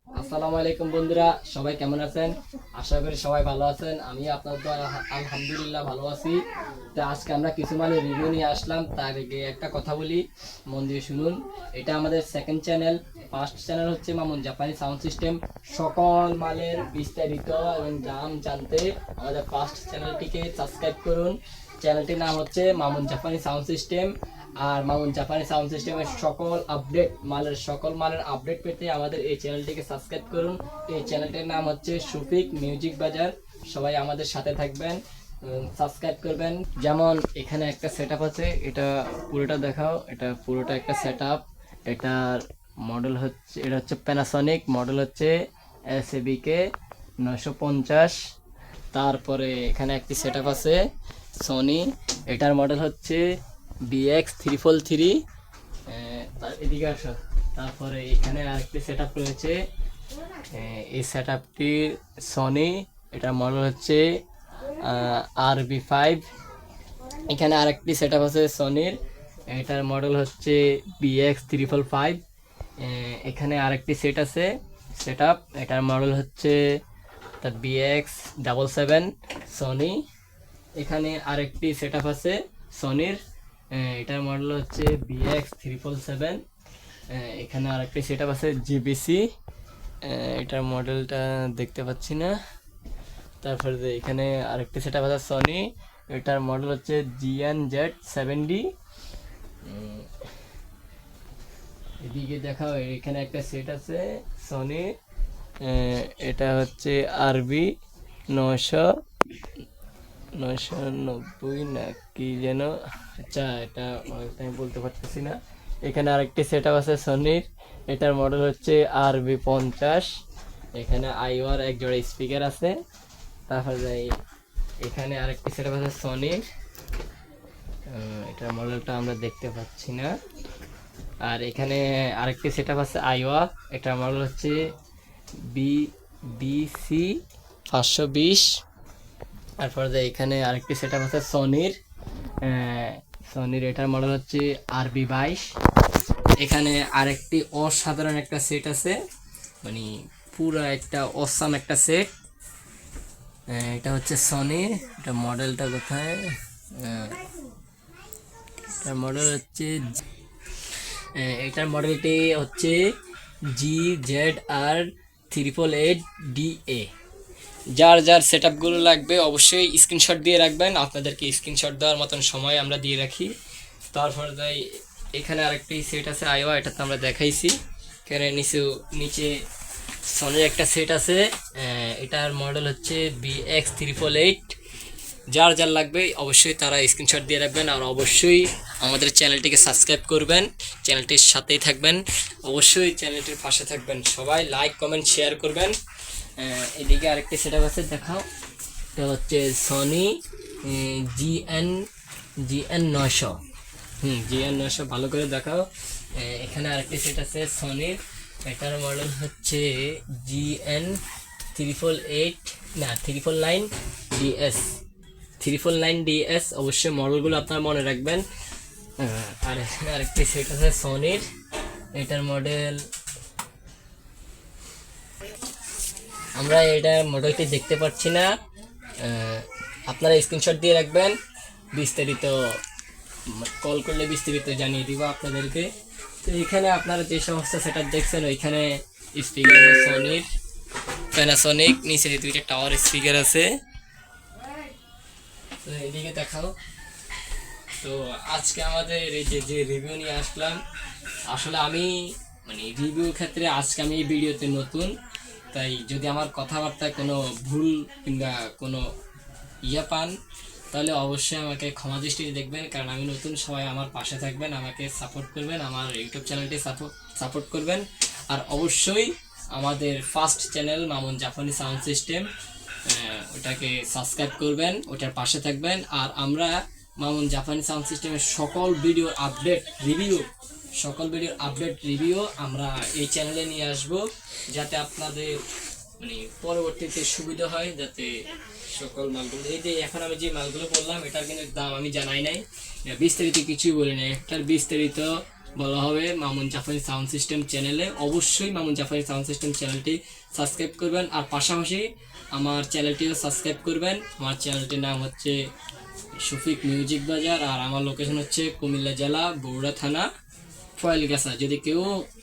আসসালামু আলাইকুম বন্ধুরা, সবাই কেমন আছেন? আশা করি সবাই ভালো আছেন। আমি আপনার তো আলহামদুলিল্লাহ ভালো আছি। তো আজকে আমরা কিছু মালের রিভিউ নিয়ে আসলাম। তার আগে একটা কথা বলি, মন দিয়ে শুনুন। এটা আমাদের সেকেন্ড চ্যানেল। ফার্স্ট চ্যানেল হচ্ছে মামুন জাপানি সাউন্ড সিস্টেম। সকল মালের বিস্তারিত এবং দাম জানতে আমাদের ফার্স্ট চ্যানেলটিকে সাবস্ক্রাইব করুন। চ্যানেলটির নাম হচ্ছে মামুন জাপানি সাউন্ড সিস্টেম। আর মামুন জাপানি সাউন্ড সিস্টেমের সকল মালের আপডেট পেতে আমাদের এই চ্যানেলটিকে সাবস্ক্রাইব করুন। এই চ্যানেলটির নাম হচ্ছে শফিক মিউজিক বাজার। সবাই আমাদের সাথে থাকবেন, সাবস্ক্রাইব করবেন। যেমন এখানে একটা সেটআপ আছে, এটা পুরোটা দেখাও। এটা পুরোটা একটা সেটআপ। এটার মডেল হচ্ছে, এটা হচ্ছে প্যানাসনিক, মডেল হচ্ছে SABK 950। তারপরে এখানে একটি সেটআপ আছে সনি, এটার মডেল হচ্ছে BX343। এদিকে আসো। তারপরে এখানে আরেকটি সেটআপ রয়েছে, এই সেটআপটি সনি, এটার মডেল হচ্ছে RB5। এখানে আরেকটি সেটআপ আছে সনির, এটার মডেল হচ্ছে BX355। এখানে আরেকটি সেটআপ, এটার মডেল হচ্ছে তার BX77 সনি। এখানে আরেকটি সেটআপ আছে সনির, এটার মডেল হচ্ছে BX777। এখানে আরেকটি সেটআপ আছে GBC, এটার মডেলটা দেখতে পাচ্ছি না। তারপরে এখানে আরেকটি সেটআপ আছে সনি, এটার মডেল হচ্ছে GNZ70। এদিকে দেখাও, এখানে একটা সেট আছে সনি, এটা হচ্ছে RB990 না কি যেন, আচ্ছা এটা আমি বলতে পারতেছি না। এখানে আরেকটি সেটআপ আছে সনির, এটার মডেল হচ্ছে RB50। এখানে আইওয়ার এক জোড়া স্পিকার আছে। তারপরে এখানে আরেকটি সেটআপ আছে সনির, এটার মডেলটা আমরা দেখতে পাচ্ছি না। আর এখানে আরেকটি সেটআপ আছে আইওয়া, এটার মডেল হচ্ছে BC520। তারপরে এখানে আরেকটি সেটআপ আছে সনির, এটার মডেল হচ্ছে RB22। এখানে আরেকটি অসাধারণ একটা সেট আছে, মানে পুরো একটা অসাম একটা সেট। এটা হচ্ছে সনির, এটা মডেলটা কোথায়, এটার মডেল হচ্ছে, এটার মডেলটি হচ্ছে GZR888DA। যার যার সেটআপগুলো লাগবে অবশ্যই স্ক্রিনশট দিয়ে রাখবেন। আপনাদেরকে স্ক্রিনশট দেওয়ার মতন সময় আমরা দিয়ে রাখি। তারপর এখানে আরেকটি সেট আছে আইওয়া, এটা তো আমরা দেখাইছি। এখানে নিচে সনির একটা সেট আছে, এটার মডেল হচ্ছে BX388। যার যার লাগবে অবশ্যই তারা স্ক্রিনশট দিয়ে রাখবেন। আর অবশ্যই আমাদের চ্যানেলটিকে সাবস্ক্রাইব করবেন, চ্যানেলটির সাথেই থাকবেন, অবশ্যই চ্যানেলটির পাশে থাকবেন। সবাই লাইক কমেন্ট শেয়ার করবেন। এদিকে আরেকটি সেটআপ আছে, দেখাও। এটা হচ্ছে সনি GN900। GN900 ভালো করে দেখাও। এখানে আরেকটি সেট আছে সনির, এটার মডেল হচ্ছে GN388 না 399DS। 399DS অবশ্যই মডেলগুলো আপনারা মনে রাখবেন। আর এখানে আরেকটি সেট আছে সনির, এটার মডেল, আমরা এটা মডেলটি দেখতে পাচ্ছি না। আপনারা স্ক্রিনশট দিয়ে রাখবেন, বিস্তারিত কল করলে বিস্তারিত জানিয়ে দিব আপনাদেরকে। তো এখানে আপনারা যে সমস্ত সেটআপ দেখছেন, ওইখানে স্পিকার সনির, প্যানাসনিক, নিচে দুইটা টাওয়ার স্পিকার আছে। তো এদিকে দেখাও। তো আজকে আমাদের এই যে রিভিউ নিয়ে আসলাম, আসলে আমি মানে রিভিউ ক্ষেত্রে আজকে আমি এই ভিডিওতে নতুন, তাই যদি আমার কথাবার্তায় কোনো ভুল কিংবা কোনো পান, তাহলে অবশ্যই আমাকে ক্ষমা দৃষ্টিতে দেখবেন। কারণ আমি নতুন, সবাই আমার পাশে থাকবেন, আমাকে সাপোর্ট করবেন, আমার ইউটিউব চ্যানেলটি সাপোর্ট করবেন। আর অবশ্যই আমাদের ফার্স্ট চ্যানেল মামুন জাপানি সাউন্ড সিস্টেম, ওটাকে সাবস্ক্রাইব করবেন, ওটার পাশে থাকবেন। আর আমরা মামুন জাপানি সাউন্ড সিস্টেমের সকল ভিডিওর আপডেট রিভিউ আমরা এই চ্যানেলে নিয়ে আসব, যাতে আপনাদের মানে পরবর্তীতে সুবিধা হয়, যাতে সকল মালগুলো, এই যে এখন আমি যে মালগুলো বললাম এটার কিন্তু দাম আমি জানাই নাই, বিস্তারিত কিছুই বলি নাই। একটার বিস্তারিত বলা হবে মামুন জাফারি সাউন্ড সিস্টেম চ্যানেলে। অবশ্যই মামুন জাফারি সাউন্ড সিস্টেম চ্যানেলটি সাবস্ক্রাইব করবেন, আর পাশাপাশি আমার চ্যানেলটিও সাবস্ক্রাইব করবেন। আমার চ্যানেলটির নাম হচ্ছে শফিক মিউজিক বাজার, আর আমার লোকেশন হচ্ছে কুমিল্লা জেলা বগুড়া থানা ফয়েলগাছা। যদি কেউ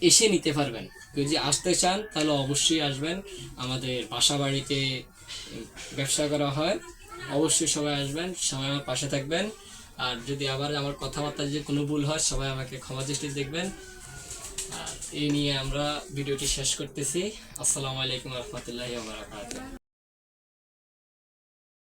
এসে নিতে পারবেন, কেউ যদি আসতে চান তাহলে অবশ্যই আসবেন। আমাদের বাসা বাড়িতে ব্যবসা করা হয়, অবশ্যই সবাই আসবেন, সবাই আমার পাশে থাকবেন। আর যদি আবার আমার কথাবার্তা যদি কোনো ভুল হয় সবাই আমাকে ক্ষমা দৃষ্টিতে দেখবেন। আর এই নিয়ে আমরা ভিডিওটি শেষ করতেছি। আসসালামু আলাইকুম রহমতুল্লাহি ওয়া বারাকাতুহু।